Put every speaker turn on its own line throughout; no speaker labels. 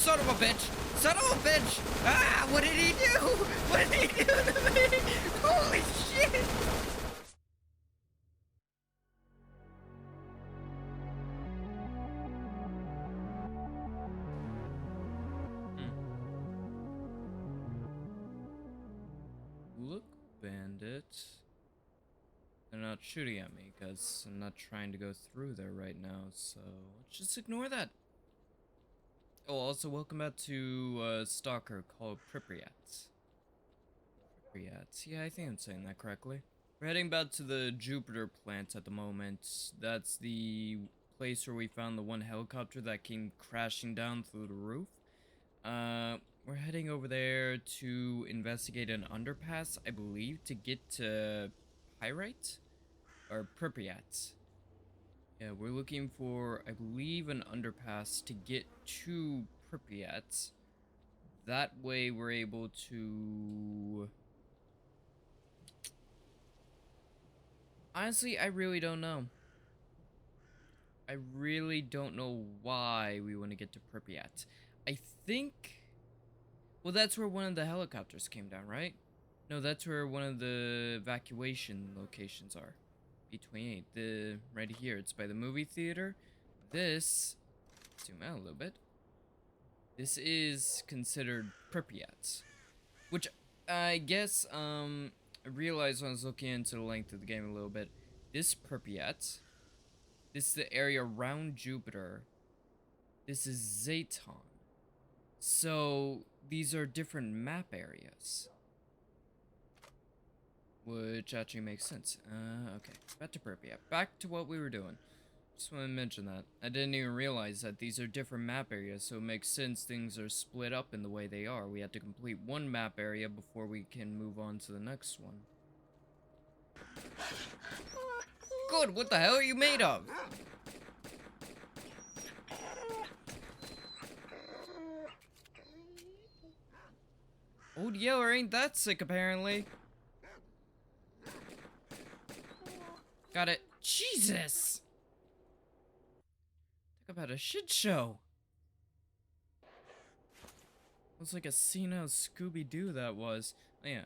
son of a bitch! Son of a bitch! Ah, what did he do? What did he do to me? Holy shit! Look, Bandit. They're not shooting at me because I'm not trying to go through there right now, so let's just ignore that. Oh, also welcome back to Stalker called Pripyat. Pripyat. Yeah, I think I'm saying that correctly. We're heading back to the Jupiter plant at the moment. That's the place where we found the one helicopter that came crashing down through the roof. We're heading over there to investigate an underpass, I believe, to get to Pyrite? Or Pripyat. Yeah, we're looking for, I believe, an underpass to get to Pripyat. That way we're able to... Honestly, I really don't know. I really don't know why we want to get to Pripyat. I think... Well, that's where one of the helicopters came down, right? No, that's where one of the evacuation locations are. B28, right here. It's by the movie theater. This, zoom out a little bit. This is considered Pripyat, which I guess I realized when I was looking into the length of the game a little bit. This Pripyat, this is the area around Jupiter. This is Zaton. So these are different map areas. Which actually makes sense. Okay. Back to Pripyat. Back to what we were doing. Just want to mention that. I didn't even realize that these are different map areas, so it makes sense things are split up in the way they are. We have to complete one map area before we can move on to the next one. Good, what the hell are you made of? Old Yeller ain't that sick, apparently. Got it. Jesus! Talk about a shit show. Looks like a scene out of Scooby-Doo that was. Oh, yeah,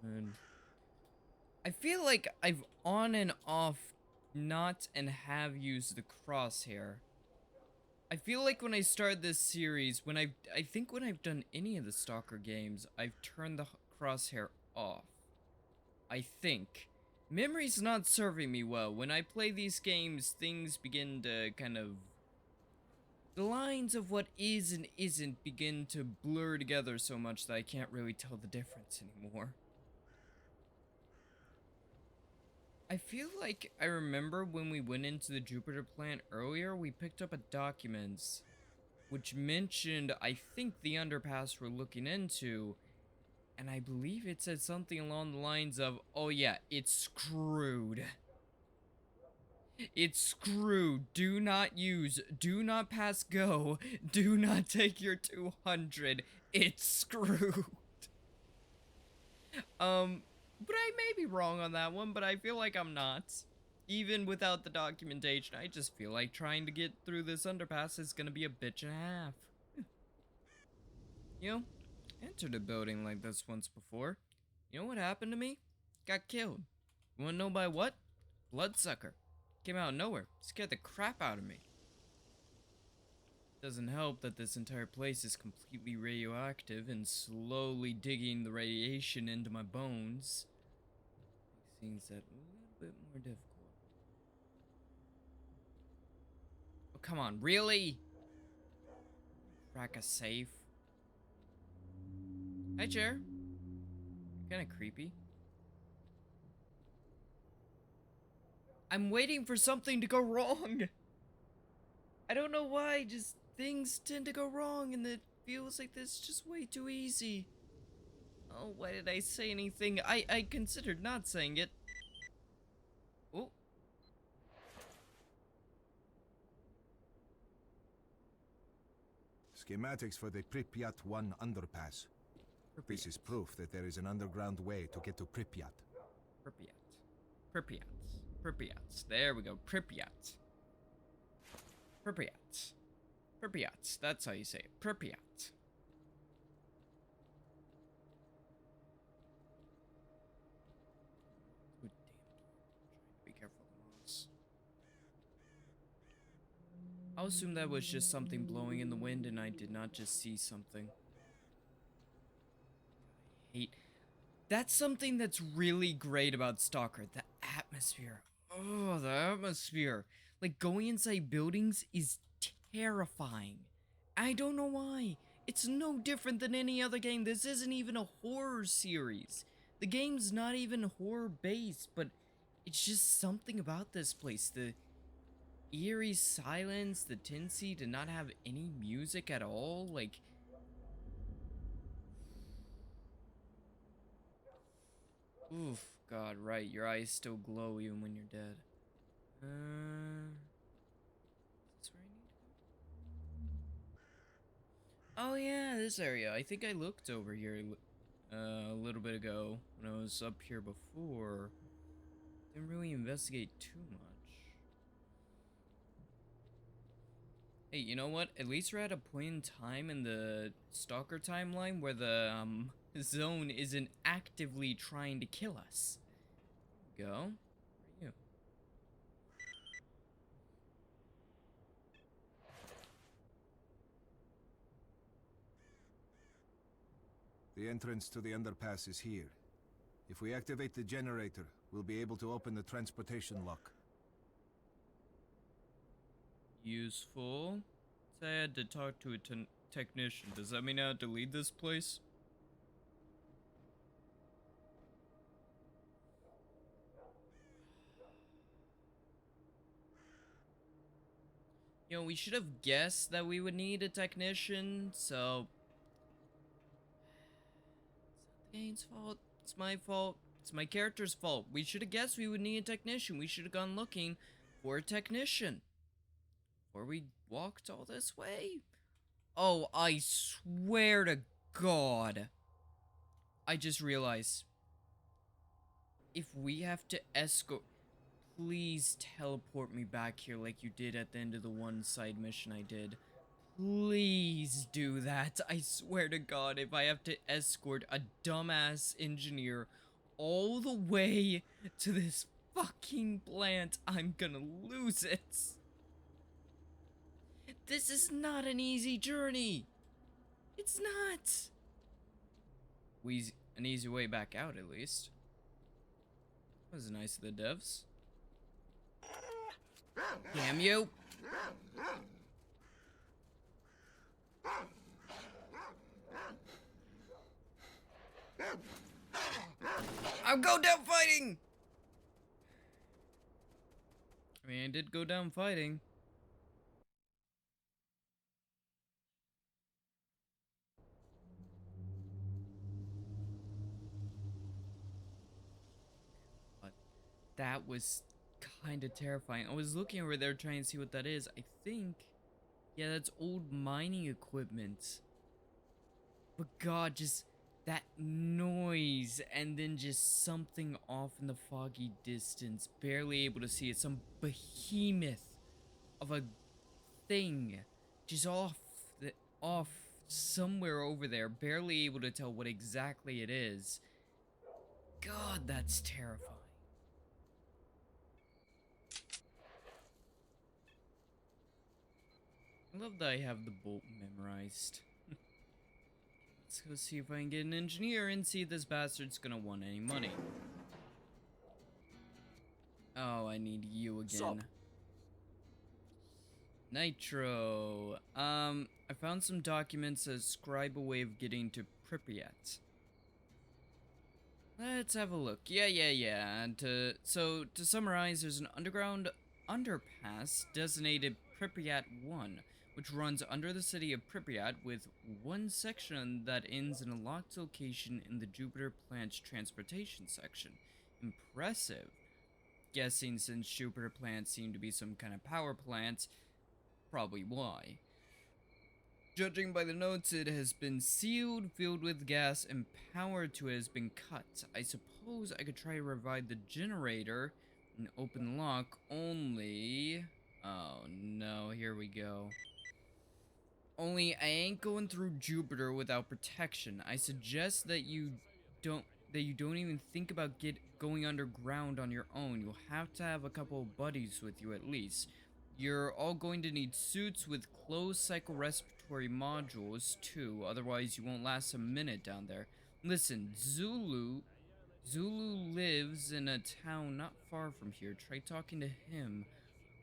and I feel like I've on and off not and have used the crosshair. I feel like when I started this series, I think when I've done any of the Stalker games, I've turned the crosshair off. I think. Memory's not serving me well. When I play these games, things begin to kind of... The lines of what is and isn't begin to blur together so much that I can't really tell the difference anymore. I feel like I remember when we went into the Jupiter plant earlier, we picked up a document which mentioned, I think, the underpass we're looking into, and I believe it said something along the lines of, oh yeah, it's screwed. It's screwed. Do not use. Do not pass go. Do not take your 200. It's screwed. But I may be wrong on that one, but I feel like I'm not. Even without the documentation, I just feel like trying to get through this underpass is gonna be a bitch and a half. You know, entered a building like this once before. You know what happened to me? Got killed. You wanna know by what? Bloodsucker. Came out of nowhere. Scared the crap out of me. Doesn't help that this entire place is completely radioactive and slowly digging the radiation into my bones. Makes things that a little bit more difficult. Oh, come on, really? Crack a safe? Hi, chair. You're kinda creepy. I'm waiting for something to go wrong. I don't know why, just things tend to go wrong and it feels like this just way too easy. Oh, why did I say anything? I considered not saying it. Oh.
Schematics for the Pripyat 1 underpass.
Pripyat.
This is proof that there is an underground way to get to Pripyat.
Pripyat. There we go. Pripyat. Pripyat. That's how you say it. Pripyat. Good damn. Be careful, Moss. I'll assume that was just something blowing in the wind and I did not just see something. I hate. That's something that's really great about Stalker. The atmosphere. Oh, the atmosphere. Like, going inside buildings is terrifying. I don't know why. It's no different than any other game. This isn't even a horror series. The game's not even horror-based, but it's just something about this place. The eerie silence, the tendency to not have any music at all. Like, oof, God, right. Your eyes still glow even when you're dead. Is this where I need to go? Oh yeah, this area. I think I looked over here a little bit ago when I was up here before. Didn't really investigate too much. Hey, you know what? At least we're at a point in time in the Stalker timeline where the zone isn't actively trying to kill us. There we go. Where are you?
The entrance to the underpass is here. If we activate the generator, we'll be able to open the transportation lock.
Useful. I had to talk to a technician. Does that mean I have to leave this place? You know, we should have guessed that we would need a technician, so... It's not the game's fault. It's my fault. It's my character's fault. We should have guessed we would need a technician. We should have gone looking for a technician. Before we walked all this way. Oh, I swear to God. I just realized. If we have to escort... Please teleport me back here like you did at the end of the one side mission I did. Please do that. I swear to God, if I have to escort a dumbass engineer all the way to this fucking plant, I'm gonna lose it. This is not an easy journey. It's not. An easy way back out, at least. That was nice of the devs. Damn you! I'll go down fighting! I mean, I did go down fighting. But that was kind of terrifying. I was looking over there trying to see what that is. I think... Yeah, that's old mining equipment. But God, just that noise and then just something off in the foggy distance. Barely able to see it. Some behemoth of a thing just off somewhere over there. Barely able to tell what exactly it is. God, that's terrifying. I love that I have the bolt memorized. Let's go see if I can get an engineer and see if this bastard's gonna want any money. Oh, I need you again.
Sup?
Nitro. I found some documents that describe a way of getting to Pripyat. Let's have a look. Yeah. And to summarize, there's an underground underpass designated Pripyat 1, which runs under the city of Pripyat with one section that ends in a locked location in the Jupiter plant's transportation section. Impressive. Guessing since Jupiter plants seem to be some kind of power plant, probably why. Judging by the notes, it has been sealed, filled with gas, and power to it has been cut. I suppose I could try to revive the generator and open the lock, only... Oh no, here we go. Only I ain't going through Jupiter without protection. I suggest that you don't even think about going underground on your own. You'll have to have a couple of buddies with you at least. You're all going to need suits with closed cycle respiratory modules too, otherwise you won't last a minute down there. Listen, Zulu lives in a town not far from here. Try talking to him.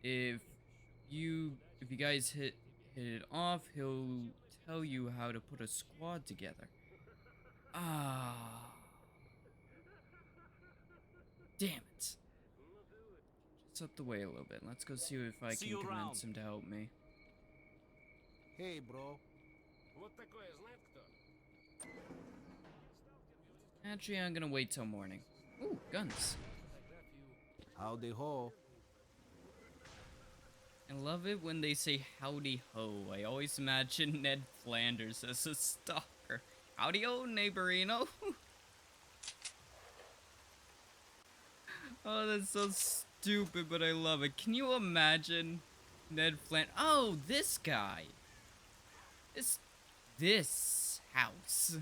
If you guys hit it off, he'll tell you how to put a squad together. Ah, damn it. Just up the way a little bit. Let's go see if I can convince him to help me.
Hey, bro.
Actually, I'm gonna wait till morning. Ooh, guns.
Howdy ho.
I love it when they say howdy ho. I always imagine Ned Flanders as a stalker. Howdy ho, neighborino. Oh, that's so stupid, but I love it. Can you imagine Ned Flanders? Oh, this guy. This house.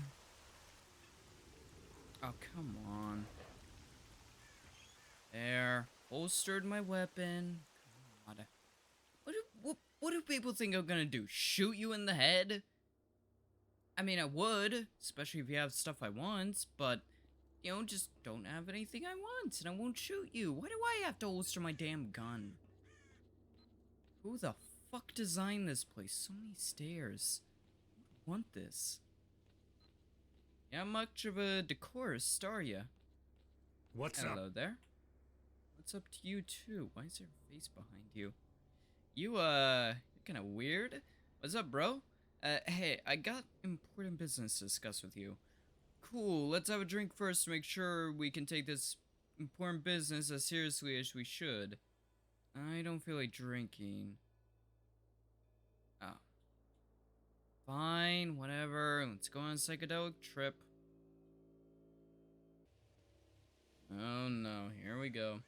Oh, come on. There. Holstered my weapon. God. What do people think I'm gonna do? Shoot you in the head? I mean, I would, especially if you have stuff I want, but, you know, just don't have anything I want, and I won't shoot you. Why do I have to holster my damn gun? Who the fuck designed this place? So many stairs. I don't want this. You're not much of a decorist, are ya?
What's
Hello
up?
there. What's up to you, too? Why is there a face behind you? You're kinda weird. What's up, bro? Hey, I got important business to discuss with you. Cool, let's have a drink first to make sure we can take this important business as seriously as we should. I don't feel like drinking. Oh. Fine, whatever. Let's go on a psychedelic trip. Oh no, here we go.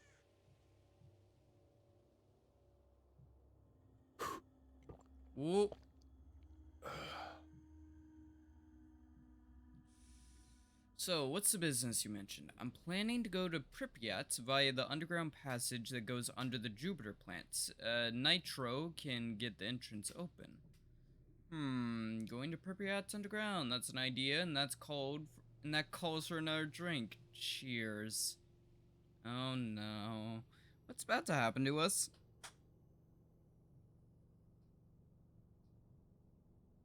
Whoop. So, what's the business you mentioned? I'm planning to go to Pripyat via the underground passage that goes under the Jupiter plants. Nitro can get the entrance open. Going to Pripyat underground. That's an idea, and that calls for another drink. Cheers. Oh no. What's about to happen to us?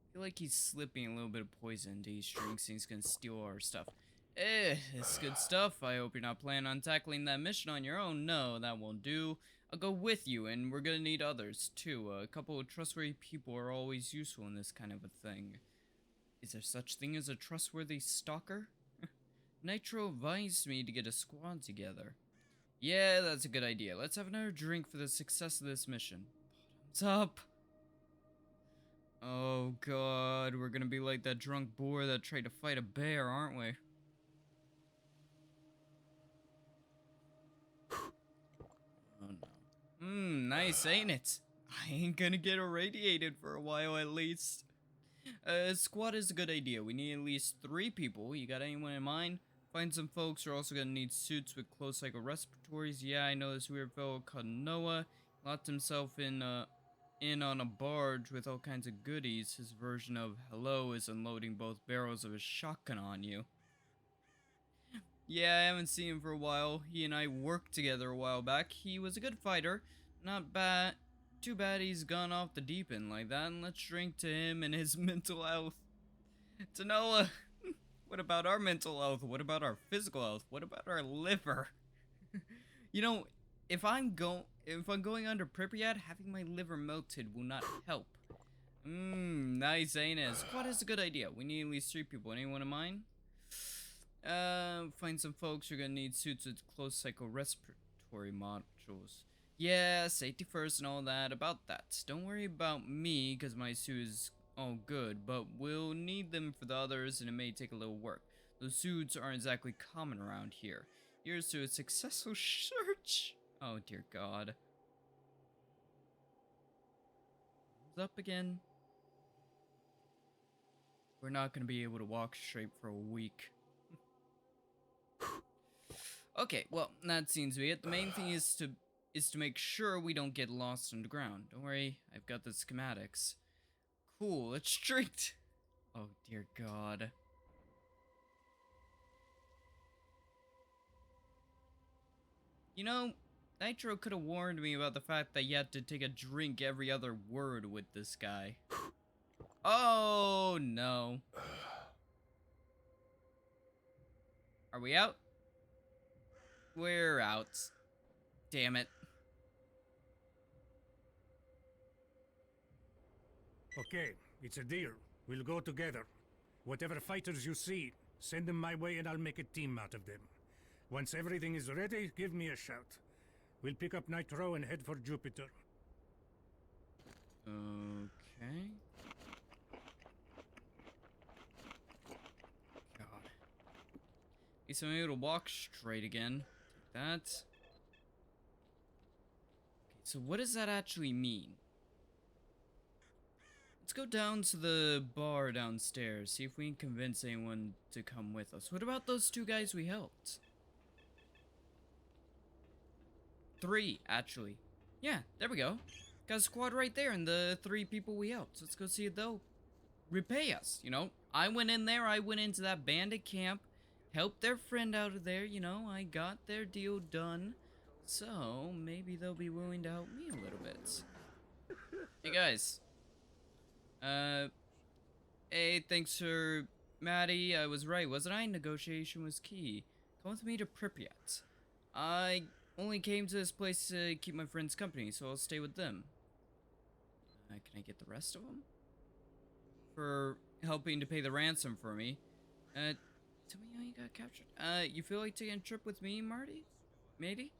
I feel like he's slipping a little bit of poison into these drinks and he's gonna steal our stuff. It's good stuff. I hope you're not planning on tackling that mission on your own. No, that won't do. I'll go with you, and we're gonna need others, too. A couple of trustworthy people are always useful in this kind of a thing. Is there such thing as a trustworthy stalker? Nitro advised me to get a squad together. Yeah, that's a good idea. Let's have another drink for the success of this mission. Bottoms up. Oh god, we're gonna be like that drunk boar that tried to fight a bear, aren't we? Oh no. Nice, ain't it? I ain't gonna get irradiated for a while at least. Squad is a good idea. We need at least 3 people. You got anyone in mind? Find some folks who are also gonna need suits with closed cycle respiratories. Yeah, I know this weird fellow called Noah. Locked himself in on a barge with all kinds of goodies. His version of hello is unloading both barrels of his shotgun on you. Yeah, I haven't seen him for a while. He and I worked together a while back. He was a good fighter. Not bad. Too bad he's gone off the deep end like that. And let's drink to him and his mental health. To Noah, what about our mental health? What about our physical health? What about our liver? You know, if I'm going under Pripyat, having my liver melted will not help. Nice, ain't it? Squad is a good idea. We need at least 3 people. Anyone in mind? Find some folks who are gonna need suits with closed cycle respiratory modules. Yeah, safety first and all that. About that. Don't worry about me, because my suit is all good, but we'll need them for the others, and it may take a little work. Those suits aren't exactly common around here. Here's to a successful search. Oh dear god. Thumbs up again. We're not gonna be able to walk straight for a week. Okay, well, that seems to be it. The main thing is to make sure we don't get lost underground. Don't worry, I've got the schematics. Cool, it's strict. Oh dear God. You know, Nitro could have warned me about the fact that you had to take a drink every other word with this guy. Oh no. Are we out? We're out. Damn it.
Okay, it's a deal. We'll go together. Whatever fighters you see, send them my way and I'll make a team out of them. Once everything is ready, give me a shout. We'll pick up Nitro and head for Jupiter.
Okay. God. At least I'm able to walk straight again. Take that. Okay, so what does that actually mean? Let's go down to the bar downstairs, see if we can convince anyone to come with us. What about those two guys we helped? 3, actually. Yeah, there we go. Got a squad right there and the 3 people we helped. Let's go see if they'll repay us, you know? I went in there, I went into that bandit camp, helped their friend out of there, you know? I got their deal done. So, maybe they'll be willing to help me a little bit. Hey guys. Hey, thanks for Maddie. I was right, wasn't I? Negotiation was key. Come with me to Pripyat. I only came to this place to keep my friends company, so I'll stay with them. Can I get the rest of them? For helping to pay the ransom for me. Tell me how you got captured. You feel like taking a trip with me, Marty? Matey?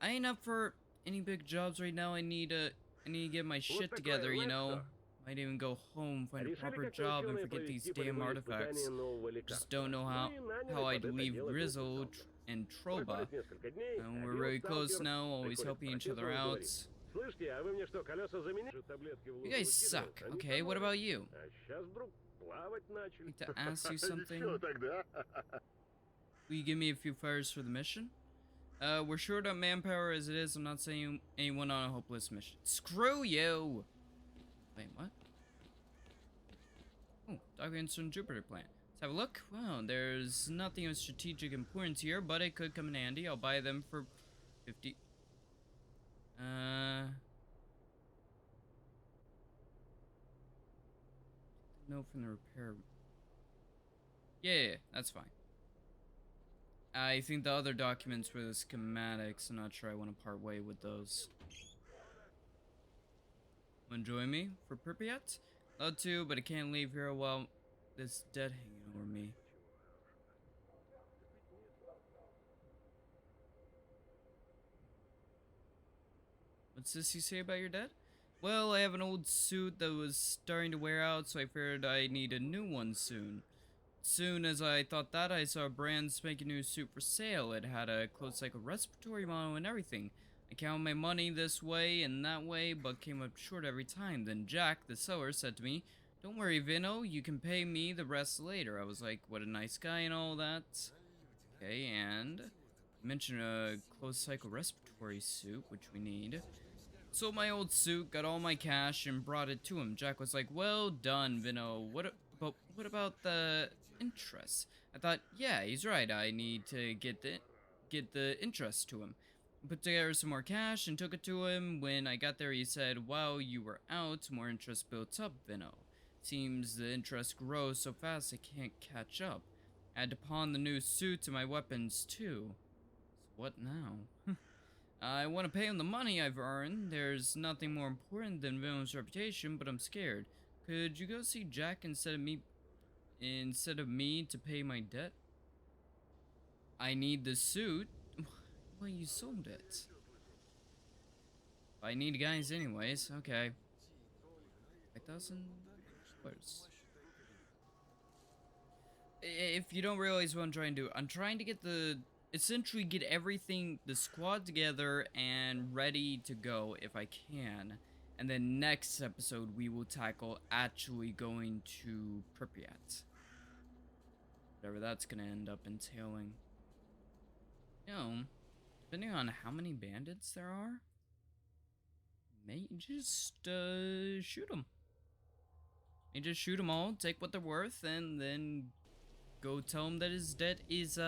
I ain't up for any big jobs right now. I need to get my shit together, you know. Might even go home, find a proper job, and forget these damn artifacts. Just don't know how I'd leave Grizzle and Troba. We're really close now, always helping each other out. You guys suck. Okay, what about you? I need to ask you something. Will you give me a few fires for the mission? We're short on manpower as it is. I'm not sending anyone on a hopeless mission. Screw you! Wait, what? Oh, documents from Jupiter plant. Let's have a look. Wow, there's nothing of strategic importance here, but it could come in handy. I'll buy them for 50. No from the repair. Yeah, that's fine. I think the other documents were the schematics. I'm not sure I want to part way with those. Wanna join me for Pripyat? Love to, but I can't leave here while this debt hanging over me. What's this you say about your dad? Well, I have an old suit that was starting to wear out, so I figured I need a new one soon. Soon as I thought that, I saw a brand spanking new suit for sale. It had a close cycle respiratory model and everything. I counted my money this way and that way, but came up short every time. Then Jack, the seller, said to me, "Don't worry, Vano, you can pay me the rest later." I was like, what a nice guy and all that. Okay, and mentioned a closed cycle respiratory suit, which we need. Sold my old suit, got all my cash, and brought it to him. Jack was like, "Well done, Vino. But what about the interest?" I thought, yeah, he's right. I need to get the interest to him. Put together some more cash and took it to him. When I got there, he said, "While you were out, more interest built up, Vino. Seems the interest grows so fast I can't catch up. I had to pawn the new suit and my weapons too. So what now?" I want to pay him the money I've earned. There's nothing more important than Vino's reputation, but I'm scared. Could you go see Jack instead of me to pay my debt? I need the suit. Well, you sold it. I need guys anyways. Okay. $5,000. If you don't realize what I'm trying to do, I'm trying to essentially get everything, the squad together and ready to go if I can. And then next episode we will tackle actually going to Pripyat. Whatever that's gonna end up entailing. You know, depending on how many bandits there are, may just shoot them. May just shoot them all, take what they're worth, and then go tell him that his debt is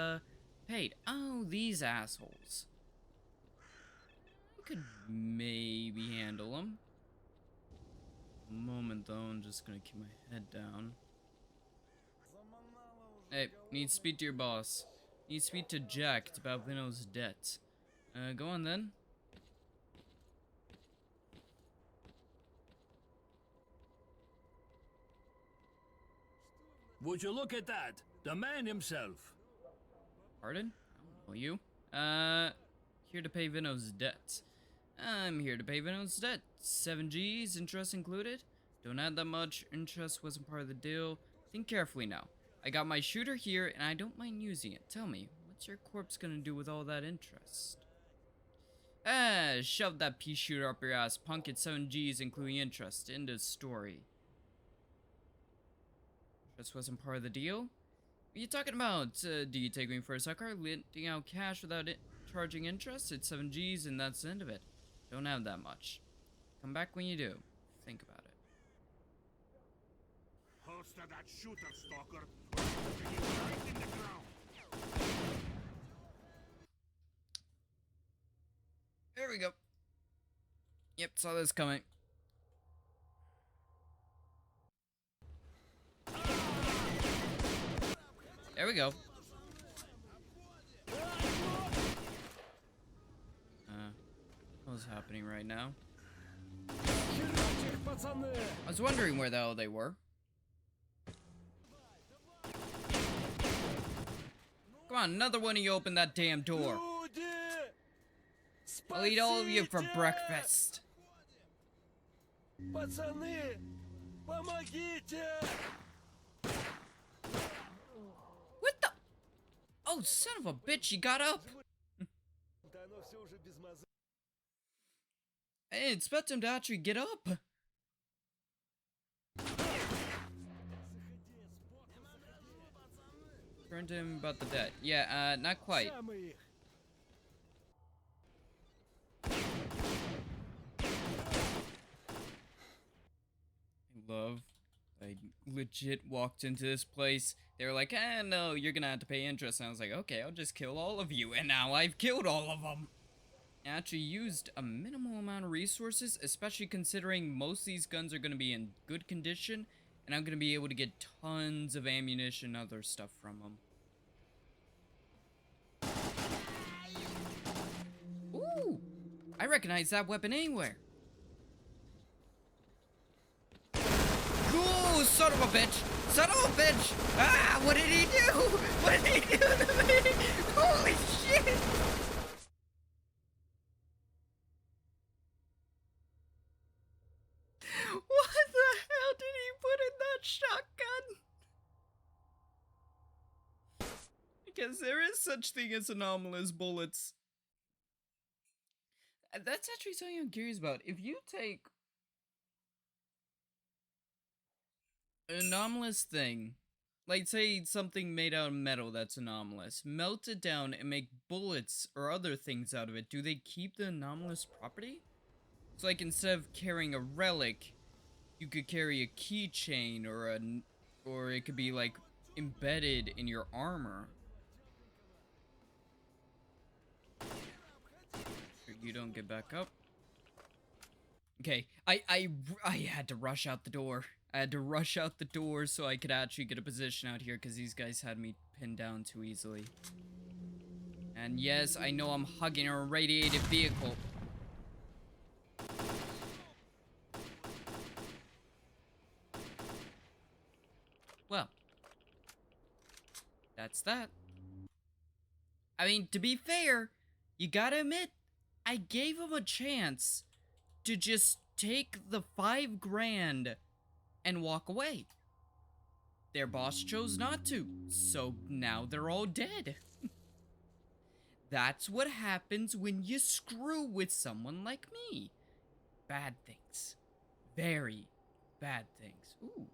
paid. Oh, these assholes. I could maybe handle them. Moment though, I'm just gonna keep my head down. Hey, need to speak to your boss. Need to speak to Jack. It's about Vano's debt. Go on then.
Would you look at that? The man himself.
Pardon? I don't know you. Here to pay Vano's debt. I'm here to pay Vano's debt. 7 G's, interest included. Don't add that much. Interest wasn't part of the deal. Think carefully now. I got my shooter here, and I don't mind using it. Tell me, what's your corpse gonna do with all that interest? Shove that pea shooter up your ass. Punk at 7 G's, including interest. End of story. Interest wasn't part of the deal? What are you talking about? Do you take me for a sucker? Lending out cash without it charging interest? It's 7 G's, and that's the end of it. Don't have that much. Come back when you do. Think about it.
Holster that shooter, Stalker. Right in the ground.
There we go. Yep, saw this coming. There we go. What's happening right now? I was wondering where the hell they were. Come on, another one of you open that damn door. I'll eat all of you for breakfast.
Пацаны, помогите!
What the? Oh, son of a bitch, you got up. I didn't expect him to actually get up. Turn to him about the debt. Yeah, not quite. Love. I legit walked into this place. They were like, no, you're gonna have to pay interest. And I was like, okay, I'll just kill all of you. And now I've killed all of them. I actually used a minimal amount of resources, especially considering most of these guns are gonna be in good condition. And I'm gonna be able to get tons of ammunition and other stuff from them. Ooh! I recognize that weapon anywhere. Ooh, son of a bitch! Son of a bitch! Ah, what did he do? What did he do to me? Holy shit! What the hell did he put in that shotgun? Because there is such thing as anomalous bullets. That's actually something I'm curious about. If you take an anomalous thing, like say something made out of metal that's anomalous, melt it down and make bullets or other things out of it, do they keep the anomalous property? So like instead of carrying a relic, you could carry a keychain or it could be like embedded in your armor. You don't get back up. Okay, I had to rush out the door. I had to rush out the door so I could actually get a position out here because these guys had me pinned down too easily. And yes, I know I'm hugging a radiated vehicle. Well, that's that. I mean, to be fair, you gotta admit, I gave him a chance to just take the 5 grand and walk away. Their boss chose not to, so now they're all dead. That's what happens when you screw with someone like me. Bad things. Very bad things. Ooh.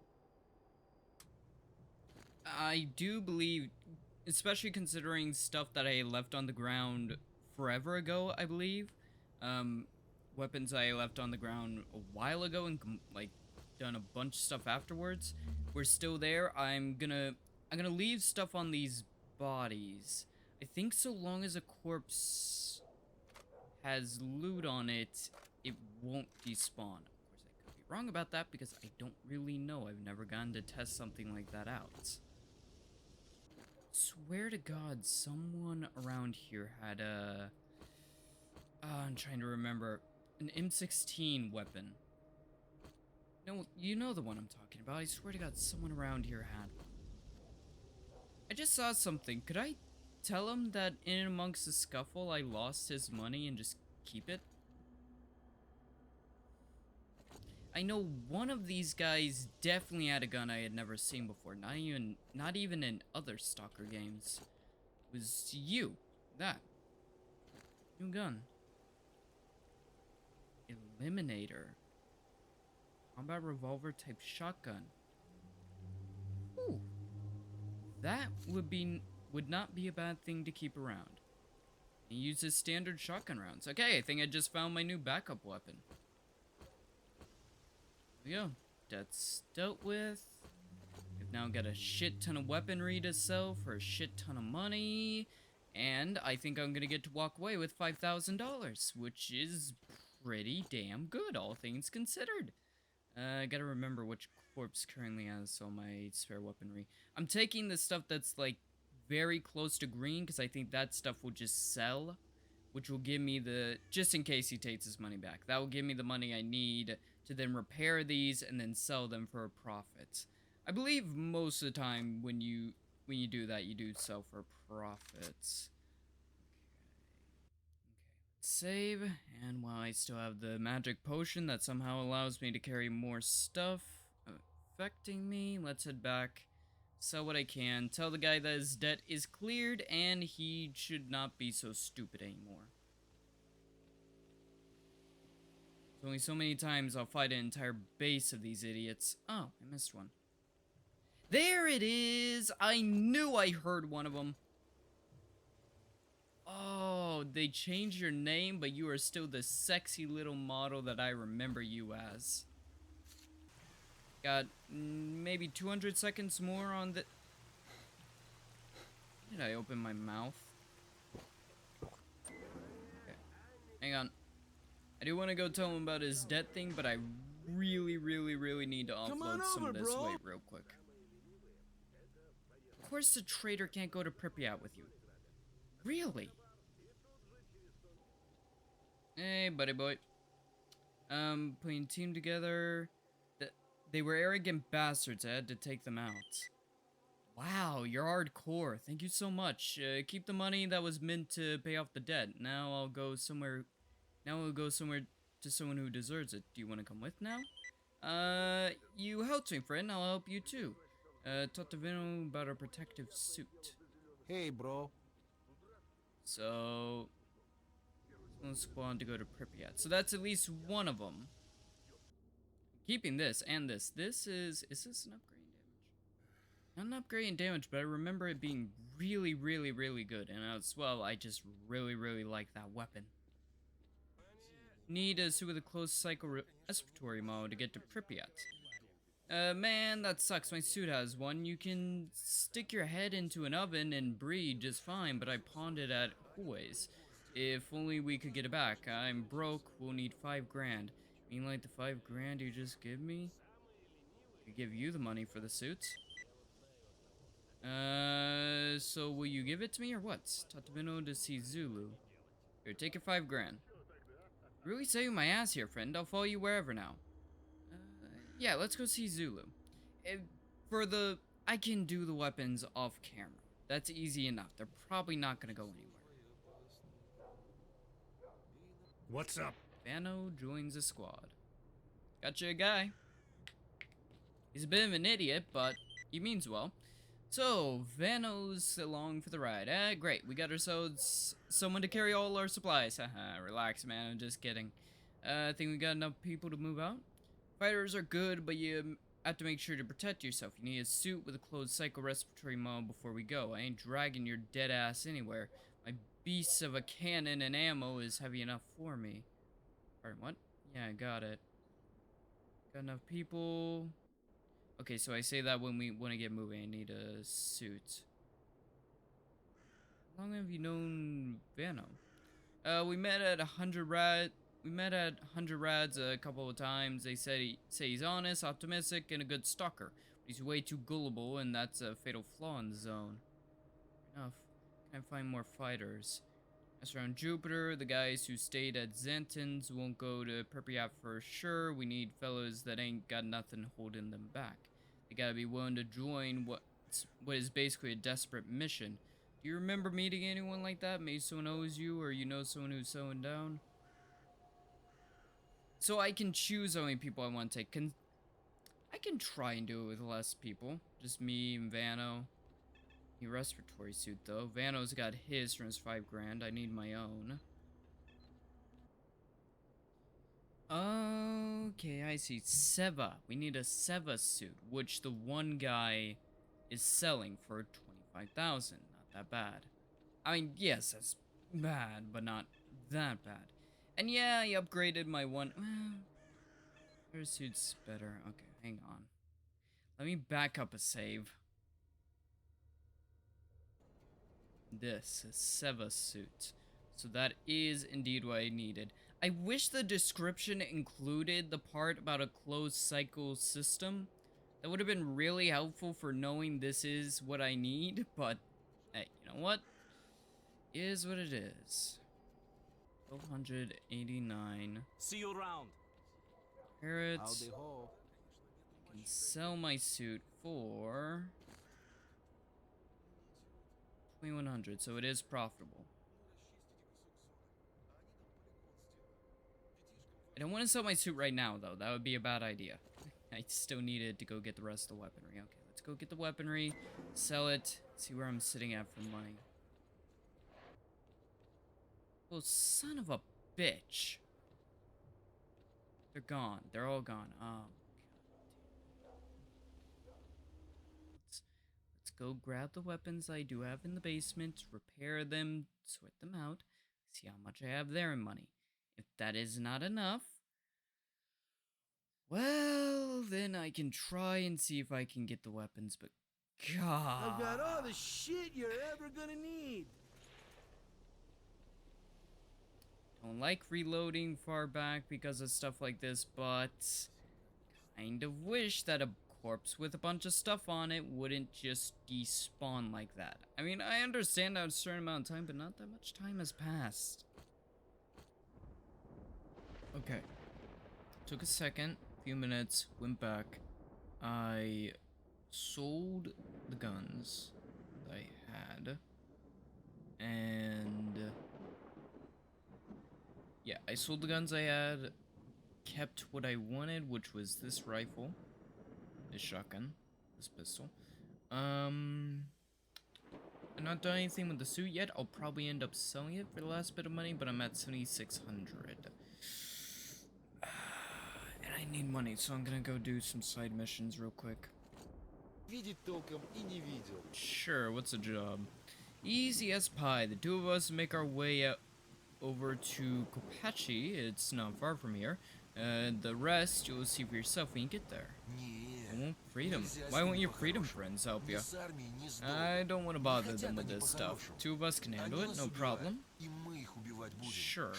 I do believe, especially considering stuff that I left on the ground forever ago, I believe. Um, Weapons I left on the ground a while ago and like done a bunch of stuff afterwards. We're still there. I'm gonna leave stuff on these bodies. I think so long as a corpse has loot on it, it won't despawn. Of course, I could be wrong about that because I don't really know. I've never gotten to test something like that out. Swear to God, someone around here had a... I'm trying to remember. An M16 weapon. No, you know the one I'm talking about. I swear to God, someone around here had one. I just saw something. Could I tell him that in amongst the scuffle, I lost his money and just keep it? I know one of these guys definitely had a gun I had never seen before. Not even in other Stalker games. It was you. That. New gun. Eliminator. Combat revolver type shotgun. Ooh. That would not be a bad thing to keep around. He uses standard shotgun rounds. Okay, I think I just found my new backup weapon. There we go. That's dealt with. We've now got a shit ton of weaponry to sell for a shit ton of money. And I think I'm gonna get to walk away with $5,000, which is pretty damn good, all things considered. I gotta remember which corpse currently has all my spare weaponry. I'm taking the stuff that's, like, very close to green, because I think that stuff will just sell, which will give me the, just in case he takes his money back, that will give me the money I need to then repair these and then sell them for a profit. I believe most of the time when you do that, you do sell for profits. Save, and while I still have the magic potion that somehow allows me to carry more stuff affecting me, let's head back, sell what I can, tell the guy that his debt is cleared, and he should not be so stupid anymore. There's only so many times I'll fight an entire base of these idiots. Oh, I missed one. There it is! I knew I heard one of them. Oh, they changed your name, but you are still the sexy little model that I remember you as. Got maybe 200 seconds more on the... Did I open my mouth? Okay. Hang on. I do want to go tell him about his debt thing, but I really need to offload some of this weight real quick. Of course the traitor can't go to Pripyat with you. Really? Hey, buddy boy. Putting team together. They were arrogant bastards. I had to take them out. Wow, you're hardcore. Thank you so much. Keep the money that was meant to pay off the debt. Now I'll go somewhere. Now we'll go somewhere to someone who deserves it. Do you want to come with now? You helped me, friend. I'll help you too. Talk to Vano about a protective suit.
Hey, bro.
So, let's spawn to go to Pripyat. So that's at least one of them. Keeping this and this. Is this an upgrade in damage? Not an upgrade in damage, but I remember it being really good. And as well, I just really like that weapon. Need a suit with a closed cycle respiratory mode to get to Pripyat. Man, that sucks. My suit has one. You can stick your head into an oven and breathe just fine, but I pawned it at Huawei's. If only we could get it back. I'm broke. We'll need 5 grand. Mean like the 5 grand you just give me? I could give you the money for the suit. So will you give it to me or what? Tatabino to see Zulu. Here, take your 5 grand. Really saving my ass here, friend. I'll follow you wherever now. Yeah, let's go see Zulu. I can do the weapons off camera. That's easy enough. They're probably not gonna go anywhere.
What's up?
Vano joins the squad. Gotcha a guy. He's a bit of an idiot, but he means well. So, Vano's along for the ride. Great. We got ourselves someone to carry all our supplies. Haha, relax, man. I'm just kidding. I think we got enough people to move out. Fighters are good, but have to make sure to protect yourself. You need a suit with a closed psycho-respiratory mode before we go. I ain't dragging your dead ass anywhere. My beast of a cannon and ammo is heavy enough for me. Alright, what? Yeah, I got it. Got enough people. Okay, so I say that when we want to get moving. I need a suit. How long have you known Vano? We met at 100 Rad. We met at 100 Rads a couple of times. They say he's honest, optimistic, and a good stalker. But he's way too gullible, and that's a fatal flaw in the zone. Enough. Can I find more fighters? As around Jupiter, the guys who stayed at Zenton's won't go to Pripyat for sure. We need fellows that ain't got nothing holding them back. They gotta be willing to join what is basically a desperate mission. Do you remember meeting anyone like that? Maybe someone owes you, or you know someone who's sewing down? So I can choose how many people I want to take. I can try and do it with less people. Just me and Vano. Need respiratory suit though. Vano's got his from his 5 grand. I need my own. Okay, I see. Seva. We need a Seva suit, which the one guy is selling for 25,000. Not that bad. I mean, yes, that's bad, but not that bad. And yeah, I upgraded my one. Her suit's better. Okay, hang on. Let me back up a save. This is Seva suit. So that is indeed what I needed. I wish the description included the part about a closed cycle system. That would have been really helpful for knowing this is what I need, but hey, you know what? Is what it is. 1289.
See you around.
Carrots.
Howdy ho.
I can sell my suit for 2100, so it is profitable. I don't want to sell my suit right now, though. That would be a bad idea. I still needed to go get the rest of the weaponry. Okay, let's go get the weaponry, sell it, see where I'm sitting at for money. Oh, son of a bitch. They're gone. They're all gone. Oh, God. Let's go grab the weapons I do have in the basement, repair them, sort them out, see how much I have there in money. If that is not enough, well, then I can try and see if I can get the weapons, but God.
I've got all the shit you're ever gonna need.
Don't like reloading far back because of stuff like this, but kind of wish that a corpse with a bunch of stuff on it wouldn't just despawn like that. I mean, I understand that a certain amount of time, but not that much time has passed. Okay. Took a second, few minutes, went back. I sold the guns that I had. And yeah, I sold the guns I had, kept what I wanted, which was this rifle, this shotgun, this pistol. I've not done anything with the suit yet. I'll probably end up selling it for the last bit of money, but I'm at 7,600. And I need money, so I'm gonna go do some side missions real quick.
Видеть толком и не видел.
Sure, what's the job? Easy as pie. The two of us make our way over to Kopachy. It's not far from here. The rest you'll see for yourself when you get there. I want freedom. Why won't your freedom friends help you? I don't want to bother them with this stuff. Two of us can handle it, no problem. Sure.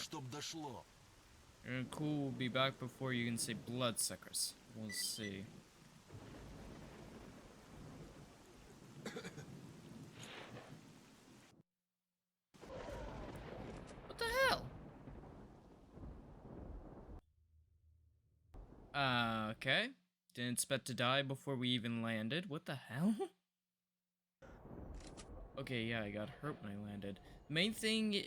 Cool, we'll be back before you can say bloodsuckers. We'll see. What the hell? Okay. Didn't expect to die before we even landed. What the hell? Okay, yeah, I got hurt when I landed. Main thing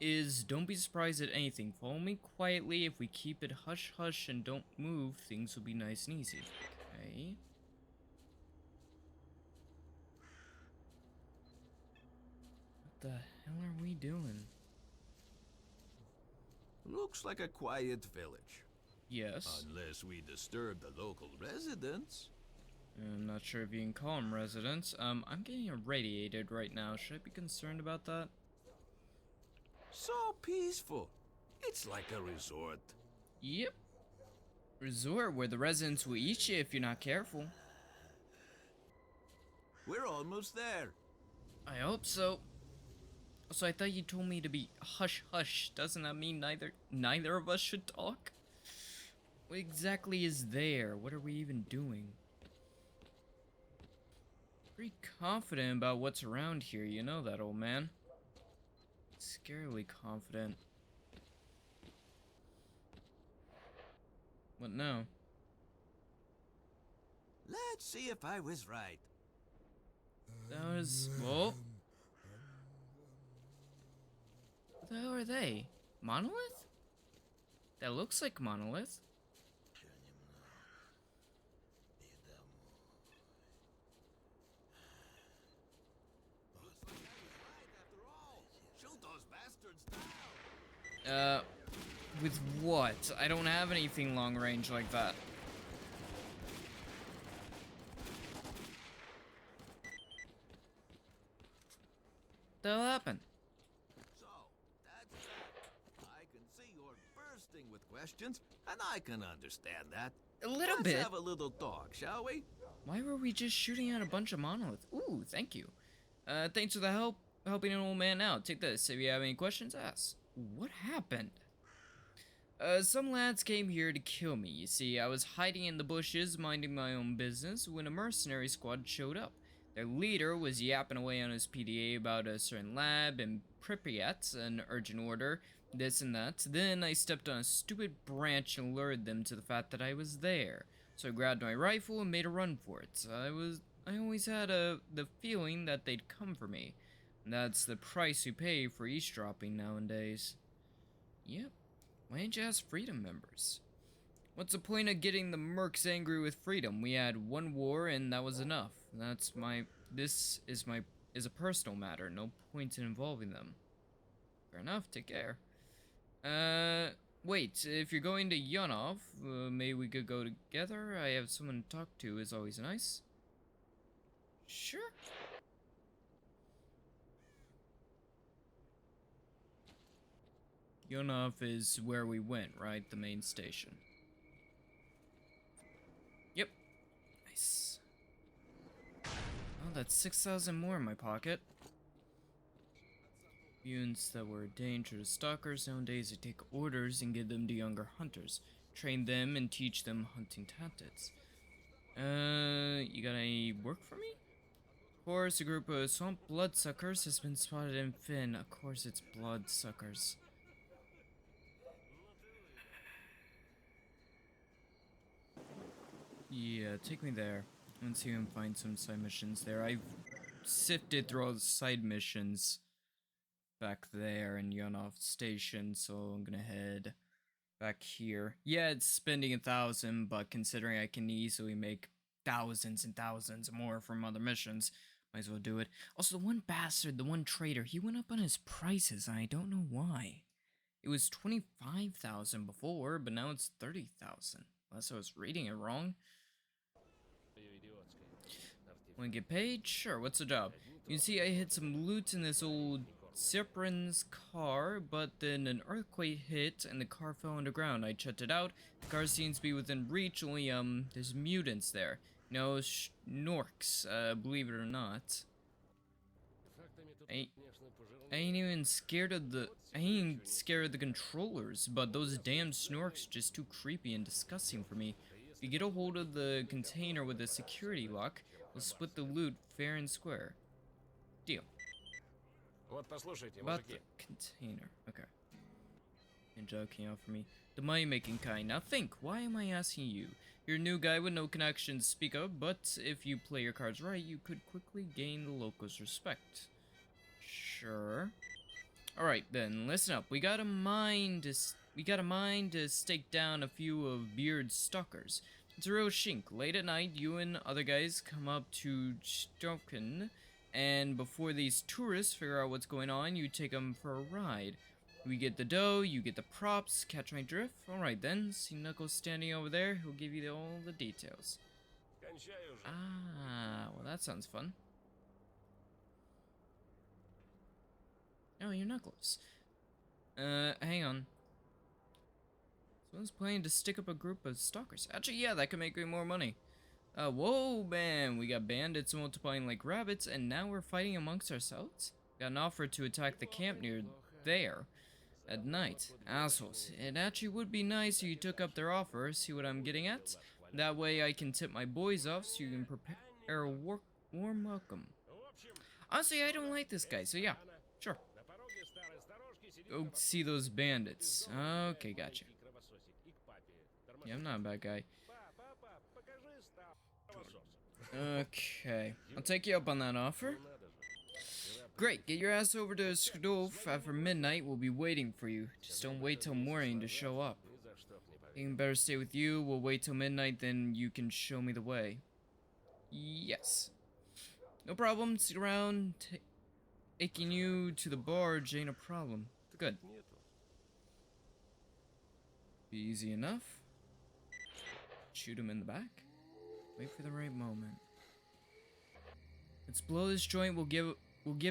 is don't be surprised at anything. Follow me quietly. If we keep it hush-hush and don't move, things will be nice and easy. Okay. What the hell are we doing?
Looks like a quiet village.
Yes.
Unless we disturb the local residents.
I'm not sure if you can call them residents. I'm getting irradiated right now. Should I be concerned about that?
So peaceful. It's like a resort.
Yep. Resort where the residents will eat you if you're not careful.
We're almost there.
I hope so. So I thought you told me to be hush hush. Doesn't that mean neither of us should talk? What exactly is there? What are we even doing? Pretty confident about what's around here, you know that, old man. Scarily confident. What now?
Let's see if I was right.
That was... Whoa. What the hell are they? Monolith? That looks like Monolith.
Shoot those bastards down.
With what? I don't have anything long range like that. What the hell happened?
So, that's that. I can see you're bursting with questions, and I can understand that.
A little
Let's
bit.
have a little talk, shall we?
Why were we just shooting at a bunch of monoliths? Ooh, thank you. Thanks for the help, helping an old man out. Take this. If you have any questions, ask. What happened? Some lads came here to kill me. You see, I was hiding in the bushes, minding my own business, when a mercenary squad showed up. Their leader was yapping away on his PDA about a certain lab in Pripyat, an urgent order, this and that. Then I stepped on a stupid branch and lured them to the fact that I was there. So I grabbed my rifle and made a run for it. I always had the feeling that they'd come for me. And that's the price you pay for eavesdropping nowadays. Yep. Why didn't you ask Freedom members? What's the point of getting the mercs angry with Freedom? We had one war and that was enough. This is a personal matter. No point in involving them. Fair enough, take care. Wait, if you're going to Yonov, maybe we could go together? I have someone to talk to, is always nice. Sure. Yonov is where we went, right? The main station. Yep. Nice. Oh, that's 6,000 more in my pocket. Units that were a danger to stalkers nowadays, they take orders and give them to younger hunters. Train them and teach them hunting tactics. You got any work for me? Of course, a group of swamp bloodsuckers has been spotted in Finn. Of course, it's bloodsuckers. Yeah, take me there. Let's see if I can find some side missions there. I've sifted through all the side missions back there in Yonov Station, so I'm gonna head back here. Yeah, it's spending 1,000, but considering I can easily make thousands and thousands more from other missions, might as well do it. Also, the one bastard, the one traitor, he went up on his prices, and I don't know why. It was 25,000 before, but now it's 30,000. Unless I was reading it wrong. Wanna get paid? Sure, what's the job? You see, I hid some loot in this old Siprin's car, but then an earthquake hit and the car fell underground. I checked it out. The car seems to be within reach, only, there's mutants there. No, Snorks, believe it or not. I ain't even scared of the controllers, but those damn Snorks are just too creepy and disgusting for me. If you get a hold of the container with the security lock, we'll split the loot fair and square. Deal. About the container. Okay. And joking out for me. The money-making kind. Now think, why am I asking you? You're a new guy with no connections to speak of, but if you play your cards right, you could quickly gain the locals' respect. Sure. Alright then, listen up. We got a mind to stake down a few of Beard's stalkers. It's a real shink. Late at night, you and other guys come up to S.T.A.L.K.E.R, and before these tourists figure out what's going on, you take them for a ride. We get the dough, you get the props, catch my drift? Alright then, see Knuckles standing over there, he'll give you all the details. Ah, well that sounds fun. Oh, you're Knuckles. Hang on. Someone's planning to stick up a group of stalkers. Actually, yeah, that could make me more money. Whoa, man, we got bandits multiplying like rabbits, and now we're fighting amongst ourselves? Got an offer to attack the camp near there at night. Assholes. It actually would be nice if you took up their offer, see what I'm getting at? That way I can tip my boys off so you can prepare a warm welcome. Honestly, I don't like this guy, so yeah, sure. Go see those bandits. Okay, gotcha. Yeah, I'm not a bad guy. Okay, I'll take you up on that offer. Great, get your ass over to Skadolf after midnight. We'll be waiting for you. Just don't wait till morning to show up. I think better stay with you. We'll wait till midnight, then you can show me the way. Yes. No problem, stick around. Taking you to the barge ain't a problem. Good. Be easy enough. Shoot him in the back. Wait for the right moment. Let's blow this joint. We'll give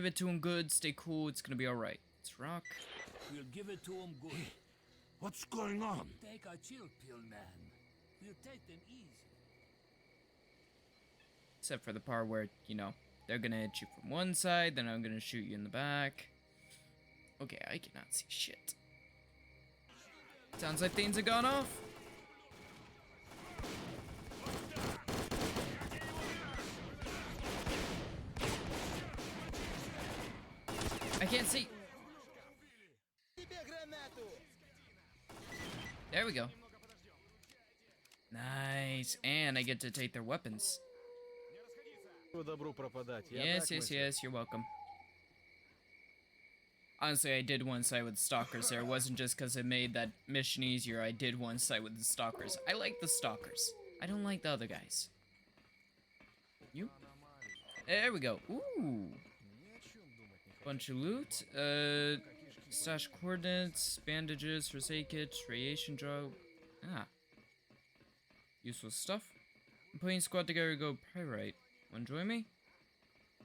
it to him good. Stay cool. It's gonna be alright. Let's rock.
We'll give it to him good.
What's going on?
Take a chill pill, man. We'll take them easy.
Except for the part where, you know, they're gonna hit you from one side, then I'm gonna shoot you in the back. Okay, I cannot see shit. Sounds like things have gone off. I can't see. There we go. Nice. And I get to take their weapons. Yes, you're welcome. Honestly, I did one side with the stalkers there. It wasn't just because it made that mission easier. I did one side with the stalkers. I like the stalkers. I don't like the other guys. You? There we go. Ooh. Bunch of loot. Stash coordinates, bandages, first aid kits, radiation drug. Ah. Useful stuff. I'm putting a squad together to go Pyrite. Wanna join me?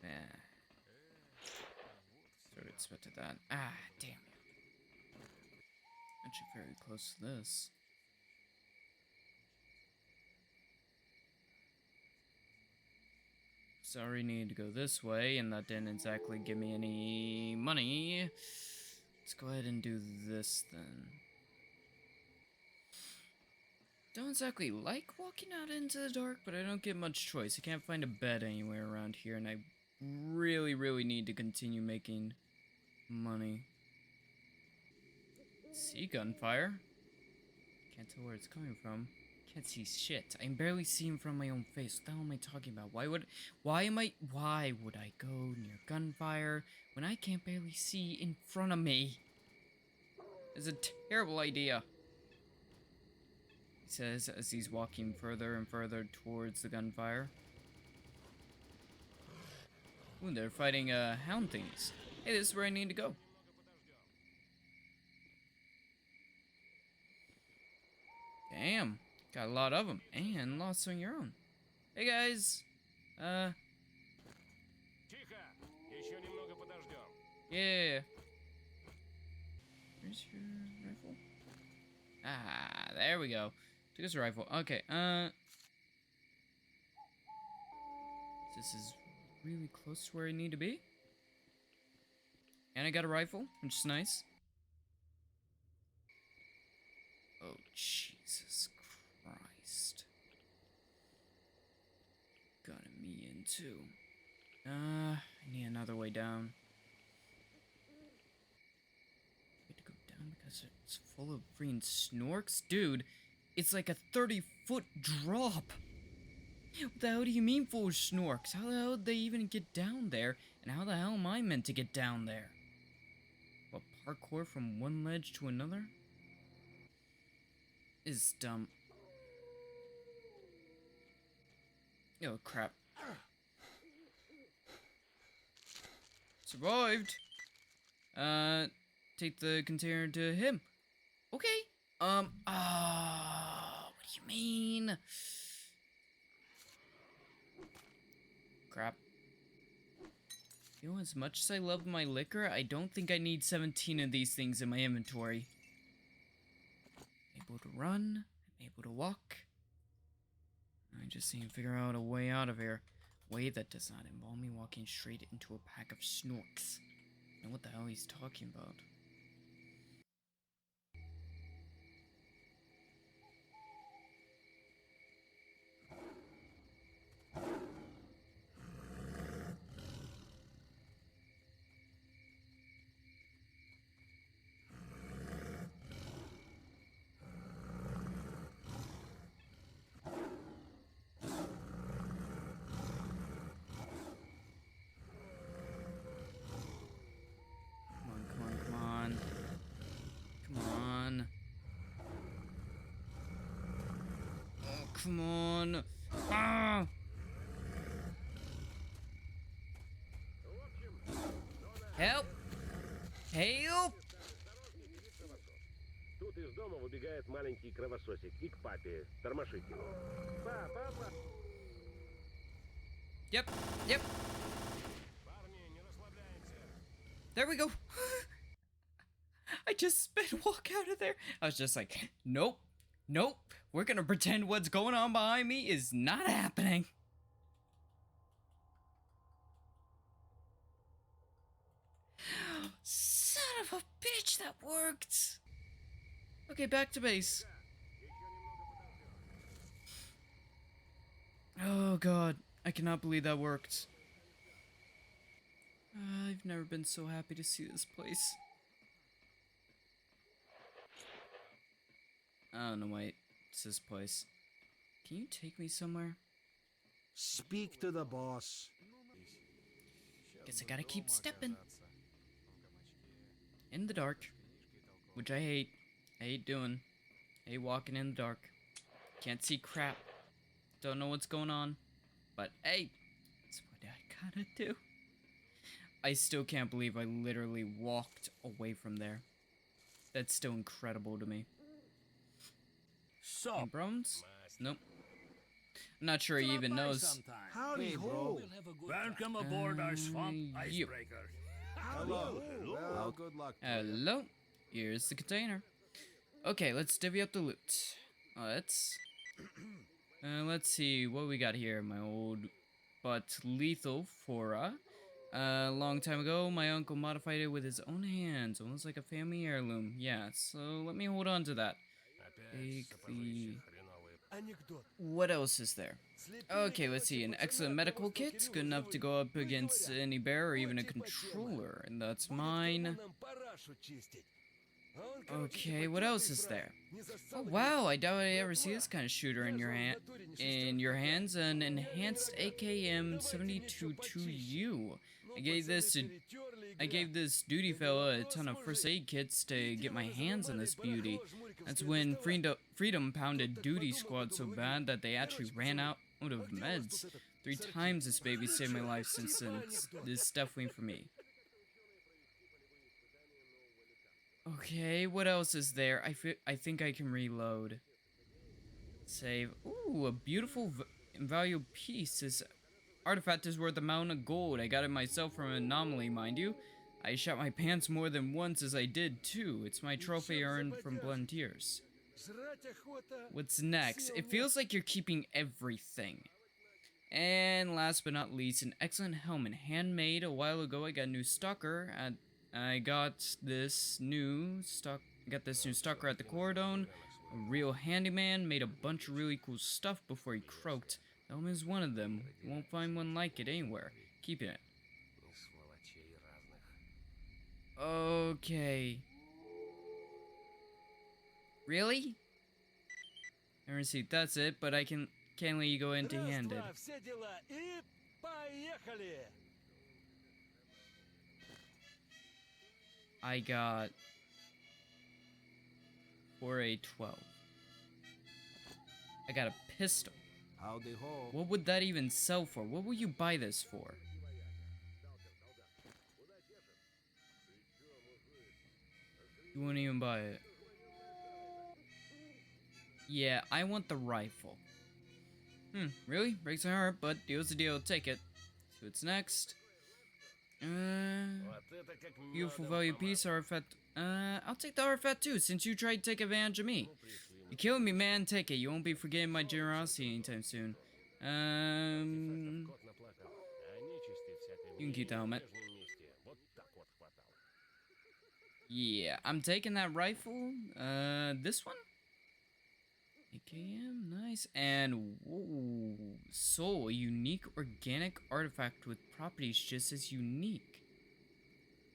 Yeah. Sort of expected that. Ah, damn it. Actually very close to this. Sorry, need to go this way, and that didn't exactly give me any money. Let's go ahead and do this then. Don't exactly like walking out into the dark, but I don't get much choice. I can't find a bed anywhere around here, and I really need to continue making money. See gunfire. Can't tell where it's coming from. Can't see shit. I'm barely seeing from my own face. What the hell am I talking about? Why would I go near gunfire when I can't barely see in front of me? It's a terrible idea. He says as he's walking further and further towards the gunfire. Ooh, they're fighting hound things. Hey, this is where I need to go. Damn, got a lot of them, and lost on your own. Hey guys, yeah. Where's your rifle? Ah, there we go. Took us a rifle. Okay, this is really close to where I need to be. And I got a rifle, which is nice. Oh, Jesus Christ. Got me in too. I need another way down. I have to go down because it's full of freaking snorks? Dude, it's like a 30-foot drop. What the hell do you mean full of snorks? How the hell did they even get down there? And how the hell am I meant to get down there? What, parkour from one ledge to another? Is dumb. Oh, crap. Survived. take the container to him. Okay. What do you mean? Crap. You know, as much as I love my liquor, I don't think I need 17 of these things in my inventory. I'm able to run, I'm able to walk. I just need to figure out a way out of here. Way that does not involve me walking straight into a pack of snorks. I know what the hell he's talking about. Come on. Ah! Help! Help!
Тут из дома выбегает маленький кровососик и к папе. Тормошите его. Папа!
Yep, yep.
Парни, не расслабляемся.
There we go. I just sped walk out of there. I was just like, nope, nope. We're gonna pretend what's going on behind me is not happening. Son of a bitch, that worked. Okay, back to base. Oh god, I cannot believe that worked. I've never been so happy to see this place. Oh no, wait. It's this place. Can you take me somewhere?
Speak to the boss.
Guess I gotta keep stepping. In the dark. Which I hate. I hate doing. I hate walking in the dark. Can't see crap. Don't know what's going on. But hey, that's what I gotta do. I still can't believe I literally walked away from there. That's still incredible to me.
So,
Any problems? Nope. I'm not sure he even knows.
Howdy,
Hey,
ho.
bro.
We'll have a good
Welcome aboard our swamp
you.
icebreaker.
Hello. Well, good luck. to you.
Hello. Here's the container. Okay, let's divvy up the loot. Let's see what we got here. My old but lethal fora. A long time ago, my uncle modified it with his own hands, almost like a family heirloom. Yeah, so let me hold on to that. Take the... What else is there? Okay, let's see. An excellent medical kit, good enough to go up against any bear or even a controller, and that's mine. Okay, what else is there? Oh wow, I doubt I ever see this kind of shooter in your hands. An enhanced AKM-72-2U. I gave this duty fella a ton of first aid kits to get my hands on this beauty. That's when Freedom pounded duty squad so bad that they actually ran out of meds. 3 times this baby saved my life since then. This is definitely for me. Okay, what else is there? I think I can reload. Save. Ooh, a beautiful invaluable piece. This artifact is worth a mountain of gold. I got it myself from an anomaly, mind you. I shot my pants more than once as I did too. It's my trophy earned from blood tears. What's next? It feels like you're keeping everything. And last but not least, an excellent helmet. Handmade a while ago. I got a new Stalker at I got this new Stalker at the Cordon. A real handyman, made a bunch of really cool stuff before he croaked. The helmet is one of them. You won't find one like it anywhere. Keeping it. Okay. Really? Receipt, that's it, but I can't let you go empty-handed. I got 4A12. I got a pistol.
Howdy ho.
What would that even sell for? What would you buy this for? You won't even buy it. Yeah, I want the rifle. Really? Breaks my heart, but deal's a deal. Take it. See what's next. Beautiful value piece, artifact. I'll take the artifact too, since you tried to take advantage of me. You're killing me, man. Take it. You won't be forgetting my generosity anytime soon. You can keep the helmet. Yeah, I'm taking that rifle. This one? AKM, nice. And, whoa, soul, a unique organic artifact with properties just as unique.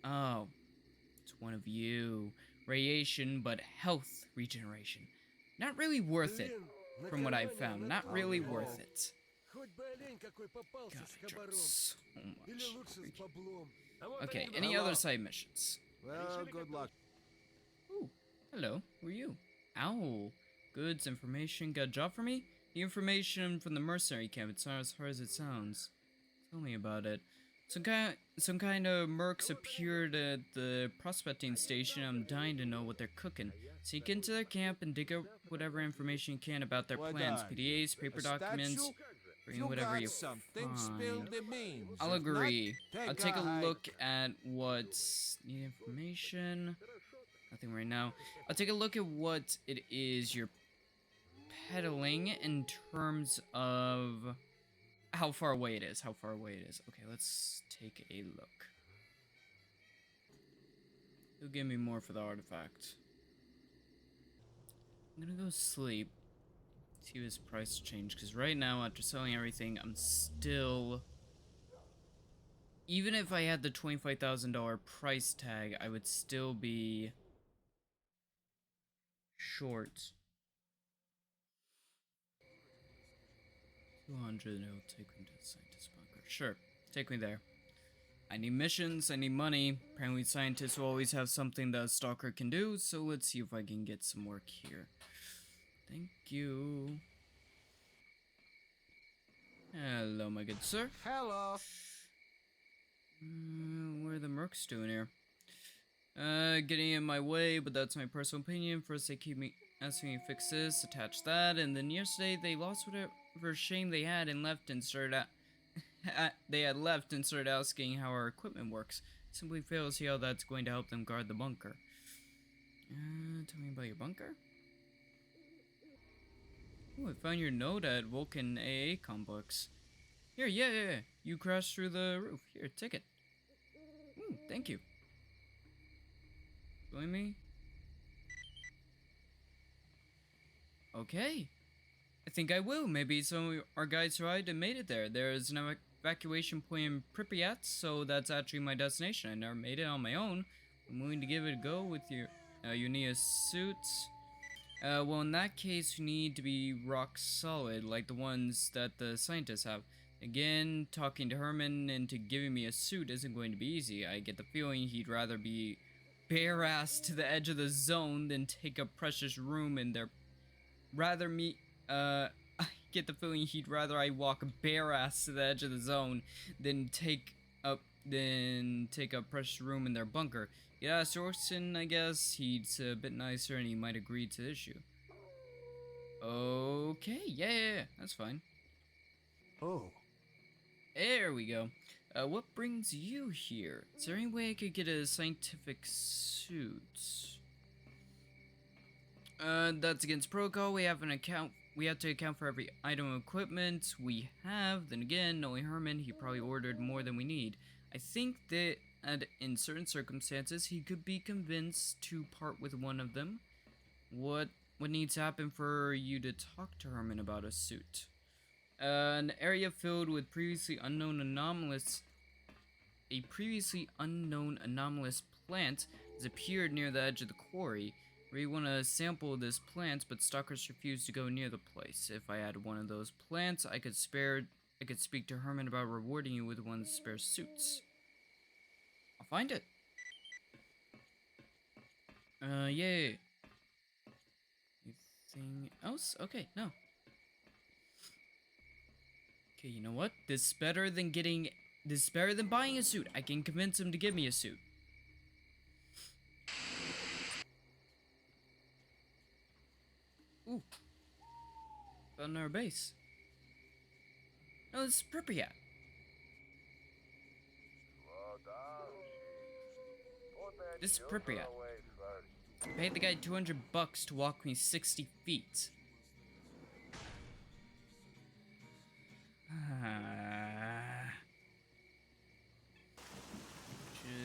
Oh, it's one of you. Radiation, but health regeneration. Not really worth it, from what I've found. Not really worth it. God, I dropped so much. Okay, any other side missions?
Well, good luck.
Ooh, hello. Who are you? Owl. Goods, information. Got a job for me? The information from the mercenary camp. It's not as hard as it sounds. Tell me about it. Some kind of mercs appeared at the prospecting station. I'm dying to know what they're cooking. Sneak into their camp and dig up whatever information you can about their plans. PDAs, paper documents. Bring whatever you find. I'll agree. I'll take a look at what's the information. Nothing right now. I'll take a look at what it is you're peddling in terms of how far away it is. Okay, let's take a look. He'll give me more for the artifact. I'm gonna go sleep. See if his price change, because right now, after selling everything, I'm still... Even if I had the $25,000 price tag, I would still be short. 200, it'll take me to the scientist bunker. Sure, take me there. I need missions, I need money. Apparently scientists will always have something that a stalker can do, so let's see if I can get some work here. Thank you. Hello, my good sir.
Hello.
What are the mercs doing here? Getting in my way, but that's my personal opinion. First they keep me asking me to fix this, attach that, and then yesterday they lost whatever shame they had and left and started asking how our equipment works. Simply fail to see how that's going to help them guard the bunker. Tell me about your bunker? Oh, I found your note at Vulcan AA complex. Here, yeah. You crashed through the roof. Here, ticket. Thank you. Join me? Okay. I think I will. Maybe some of our guys survived and made it there. There's an evacuation point in Pripyat, so that's actually my destination. I never made it on my own. I'm willing to give it a go with your... you need a suit. Well, in that case, you need to be rock solid, like the ones that the scientists have. Again, talking to Herman into giving me a suit isn't going to be easy. I get the feeling he'd rather be bare-ass to the edge of the zone than take up precious room in their... I get the feeling he'd rather I walk bare-ass to the edge of the zone than take up precious room in their bunker. Yeah, Sorson, I guess, he's a bit nicer and he might agree to the issue. Okay, yeah, that's fine.
Oh.
There we go. What brings you here? Is there any way I could get a scientific suit? That's against protocol. We have to account for every item of equipment we have. Then again, knowing Herman, he probably ordered more than we need. I think that in certain circumstances, he could be convinced to part with one of them. What needs to happen for you to talk to Herman about a suit? An area filled with a previously unknown anomalous plant has appeared near the edge of the quarry. We want to sample this plant, but stalkers refuse to go near the place. If I had one of those plants, I could speak to Herman about rewarding you with one of the spare suits. I'll find it. Yay. Anything else? Okay, no. Okay, you know what? This is better than buying a suit. I can convince him to give me a suit. on our base. No, this is Pripyat. This is Pripyat. I paid the guy $200 to walk me 60 feet.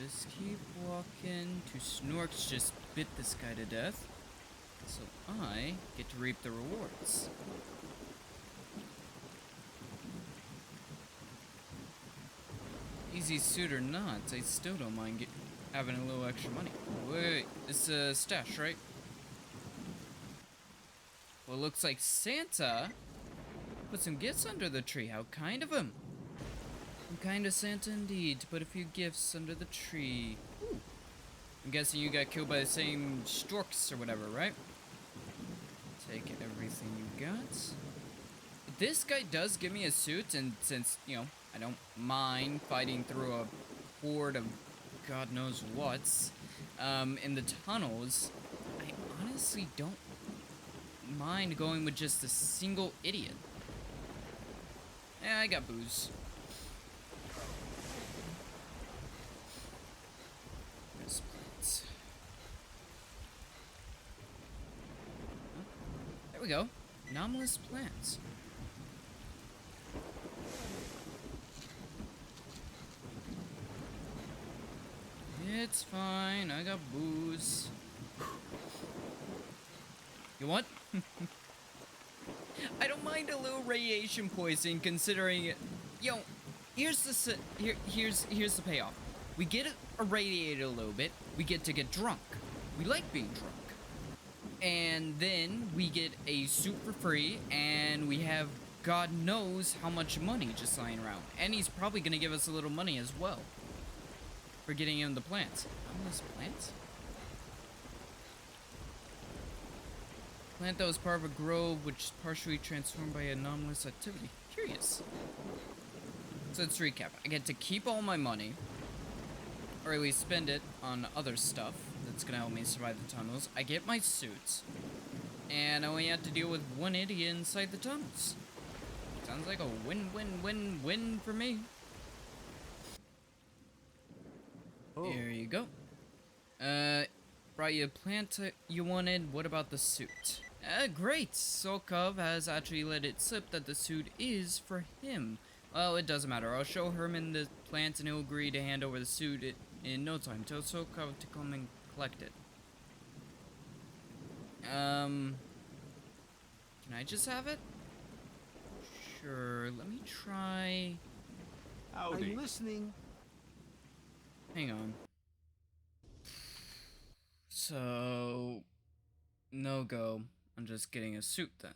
Just keep walking. Two snorks just bit this guy to death. So I get to reap the rewards. Easy suit or not, I still don't mind having a little extra money. Wait, it's a stash, right? Well, it looks like Santa put some gifts under the tree. How kind of him. Some kind of Santa indeed to put a few gifts under the tree. Ooh. I'm guessing you got killed by the same storks or whatever, right? Take everything you got. This guy does give me a suit, and since, you know, I don't mind fighting through a horde of God knows what's in the tunnels, I honestly don't mind going with just a single idiot. Yeah, I got booze. There we go. Anomalous plants. It's fine. I got booze. You want? I don't mind a little radiation poisoning, considering, yo, here's the payoff. We get irradiated a little bit. We get to get drunk. We like being drunk. And then we get a suit for free, and we have God knows how much money just lying around. And he's probably gonna give us a little money as well for getting in the plants. Anomalous plants? Plant that was part of a grove which is partially transformed by anomalous activity. Curious. So let's recap. I get to keep all my money, or at least spend it on other stuff that's gonna help me survive the tunnels. I get my suits, and I only have to deal with one idiot inside the tunnels. Sounds like a win-win-win-win for me. Oh. Here you go. Brought you a plant you wanted. What about the suit? Great. S.T.A.L.K.E.R has actually let it slip that the suit is for him. Well, it doesn't matter. I'll show Herman the plant and he'll agree to hand over the suit in no time. Tell S.T.A.L.K.E.R to come and collect it. Can I just have it? Sure. Let me try.
Howdy. I'm listening.
Hang on. So, no go. I'm just getting a suit then.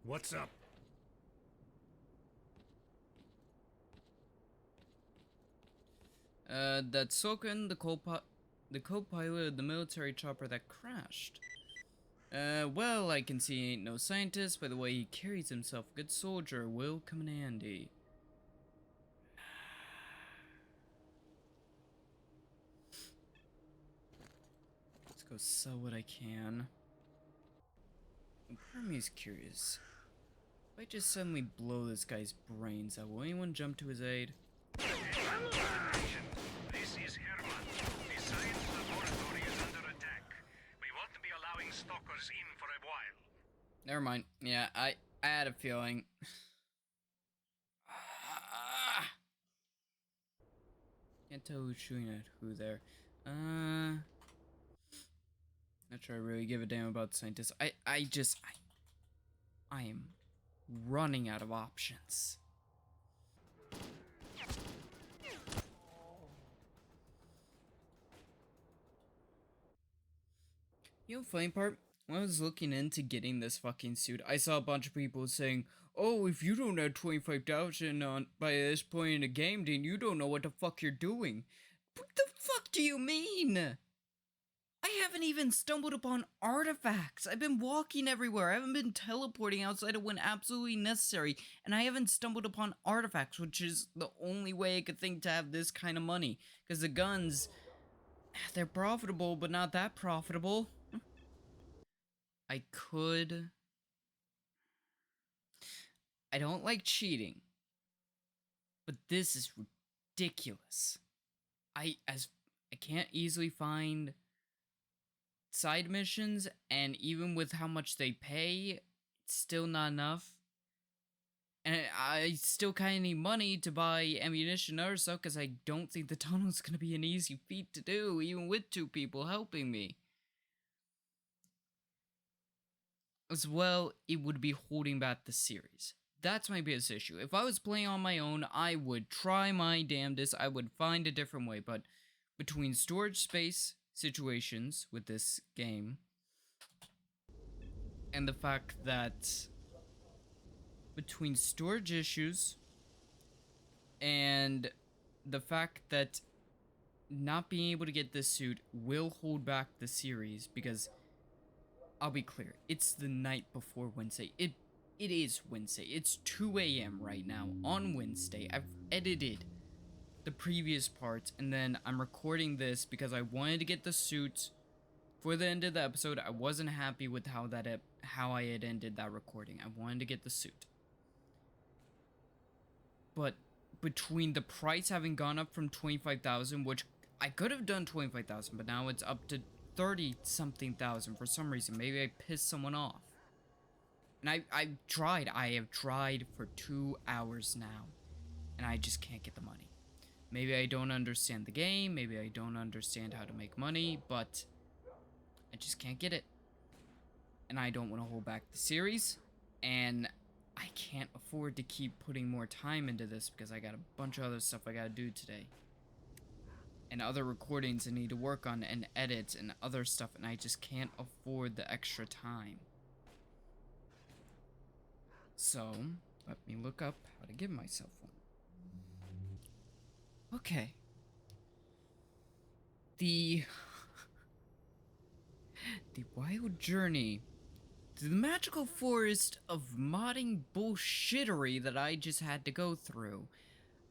What's up?
That's Soken, the co-pilot of the military chopper that crashed. Well, I can see he ain't no scientist. By the way he carries himself, a good soldier will come in handy. Let's go sell what I can. Part of me is curious. If I just suddenly blow this guy's brains out, will anyone jump to his aid?
This is Herman. The science laboratory is under attack. We won't be allowing stalkers in for a while.
Never mind. Yeah, I had a feeling. Can't tell who's shooting at who there. Not sure I really give a damn about scientists. I am running out of options. You know, funny part, when I was looking into getting this fucking suit, I saw a bunch of people saying, "Oh, if you don't have 25,000 on by this point in the game, then you don't know what the fuck you're doing." What the fuck do you mean? I haven't even stumbled upon artifacts. I've been walking everywhere. I haven't been teleporting outside of when absolutely necessary. And I haven't stumbled upon artifacts, which is the only way I could think to have this kind of money. Because the guns, they're profitable, but not that profitable. I don't like cheating. But this is ridiculous. I can't easily find side missions, and even with how much they pay, it's still not enough. And I still kind of need money to buy ammunition or so, because I don't think the tunnel's gonna be an easy feat to do, even with 2 people helping me. As well, it would be holding back the series. That's my biggest issue. If I was playing on my own, I would try my damnedest. I would find a different way, but between storage space situations with this game and the fact that between storage issues and the fact that not being able to get this suit will hold back the series, because I'll be clear, it's the night before Wednesday. It is Wednesday. It's 2 a.m. right now on Wednesday. I've edited the previous parts, and then I'm recording this because I wanted to get the suit for the end of the episode. I wasn't happy with how I had ended that recording. I wanted to get the suit. But between the price having gone up from 25,000, which I could have done 25,000, but now it's up to 30 something thousand for some reason. Maybe I pissed someone off. And I have tried for 2 hours now, and I just can't get the money. Maybe I don't understand the game, maybe I don't understand how to make money, but I just can't get it. And I don't want to hold back the series, and I can't afford to keep putting more time into this because I got a bunch of other stuff I gotta do today. And other recordings I need to work on and edit and other stuff, and I just can't afford the extra time. So, let me look up how to give myself one. Okay. The wild journey to the magical forest of modding bullshittery that I just had to go through,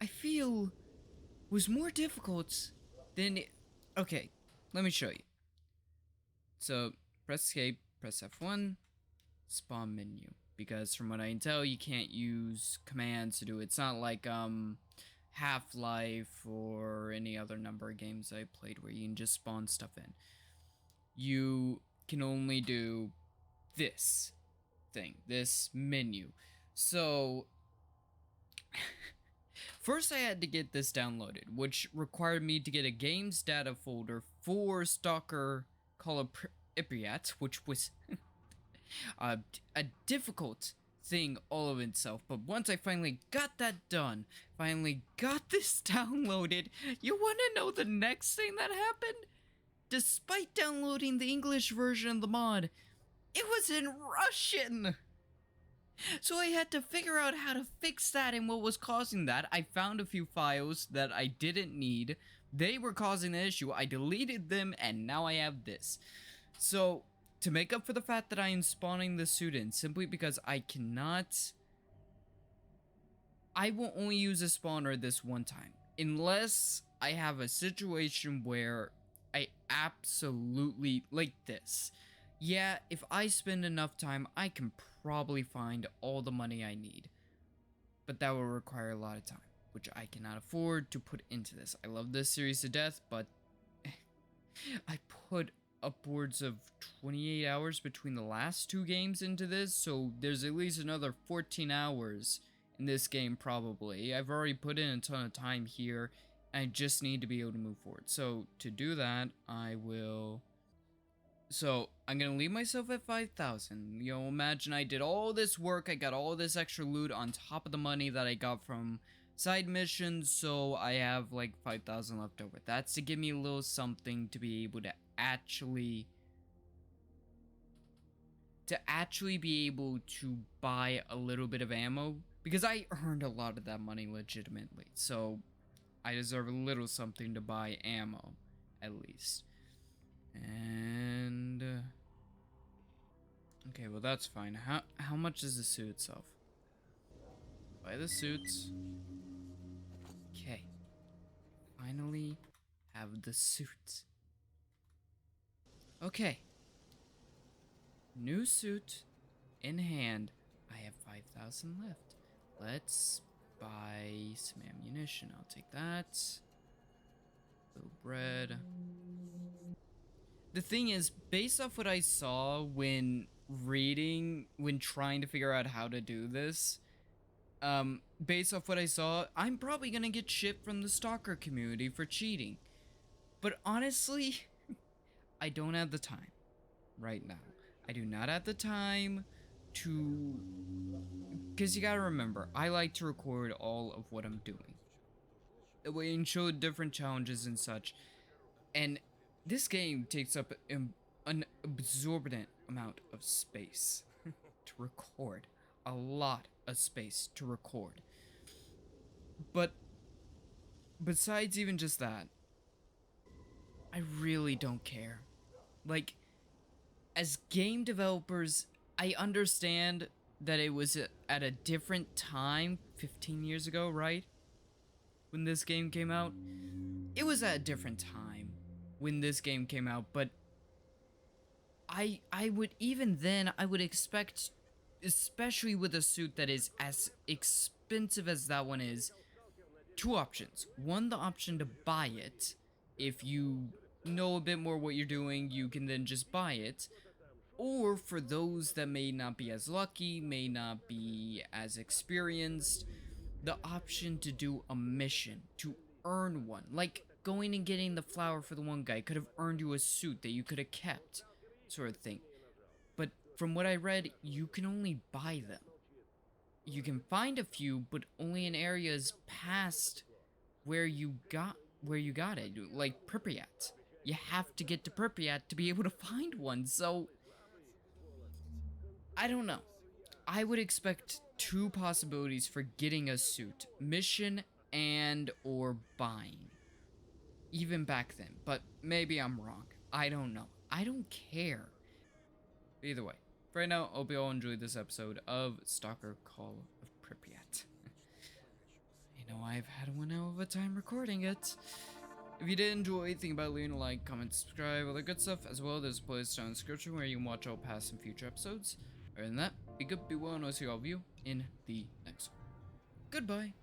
I feel was more difficult than okay, let me show you. So, press escape, press F1, spawn menu. Because from what I can tell, you can't use commands to do it. It's not like Half-Life or any other number of games I played where you can just spawn stuff in. You can only do this thing, this menu. So first I had to get this downloaded, which required me to get a games data folder for Stalker Pripyat, which was a difficult thing all of itself. But once I finally got that done, finally got this downloaded, you want to know the next thing that happened? Despite downloading the English version of the mod, it was in Russian! So I had to figure out how to fix that and what was causing that. I found a few files that I didn't need. They were causing the issue. I deleted them, and now I have this. So, to make up for the fact that I am spawning the suit in, simply because I will only use a spawner this one time. Unless I have a situation where I absolutely, like this. Yeah, if I spend enough time, I can probably find all the money I need. But that will require a lot of time, which I cannot afford to put into this. I love this series to death, but I put upwards of 28 hours between the last 2 games into this, so there's at least another 14 hours in this game probably. I've already put in a ton of time here, and I just need to be able to move forward. So to do that, I'm gonna leave myself at 5,000. You know, imagine I did all this work, I got all this extra loot on top of the money that I got from side missions, so I have like 5,000 left over. That's to give me a little something to be able to actually be able to buy a little bit of ammo, because I earned a lot of that money legitimately, so I deserve a little something to buy ammo, at least. And well that's fine. How much is the suit itself? Buy the suits. Okay. Finally have the suit. Okay. New suit in hand. I have 5,000 left. Let's buy some ammunition. I'll take that. Little bread. The thing is, based off what I saw when trying to figure out how to do this, based off what I saw, I'm probably gonna get shit from the Stalker community for cheating. But honestly, I don't have the time right now. I do not have the time to... Because you gotta remember, I like to record all of what I'm doing. That way and show different challenges and such. And this game takes up an absorbent amount of space to record. A lot of space to record. But besides even just that, I really don't care. Like, as game developers, I understand that it was at a different time, 15 years ago, right? When this game came out. It was at a different time when this game came out, but I would, even then, I would expect, especially with a suit that is as expensive as that one is, two options. One, the option to buy it. If you know a bit more what you're doing, you can then just buy it. Or for those that may not be as lucky, may not be as experienced, the option to do a mission, to earn one. Like, going and getting the flower for the one guy could have earned you a suit that you could have kept, sort of thing. But from what I read, you can only buy them. You can find a few, but only in areas past where you got it, like Pripyat. You have to get to Pripyat to be able to find one, so I don't know. I would expect two possibilities for getting a suit. Mission and or buying. Even back then, but maybe I'm wrong. I don't know. I don't care. Either way, for right now, hope you all enjoyed this episode of Stalker Call of Pripyat. You know, I've had one hell of a time recording it. If you did enjoy, think about leaving a like, comment, subscribe, all that good stuff, as well. There's a playlist down in the description where you can watch all past and future episodes. Other than that, be good, be well, and I'll see all of you in the next one. Goodbye.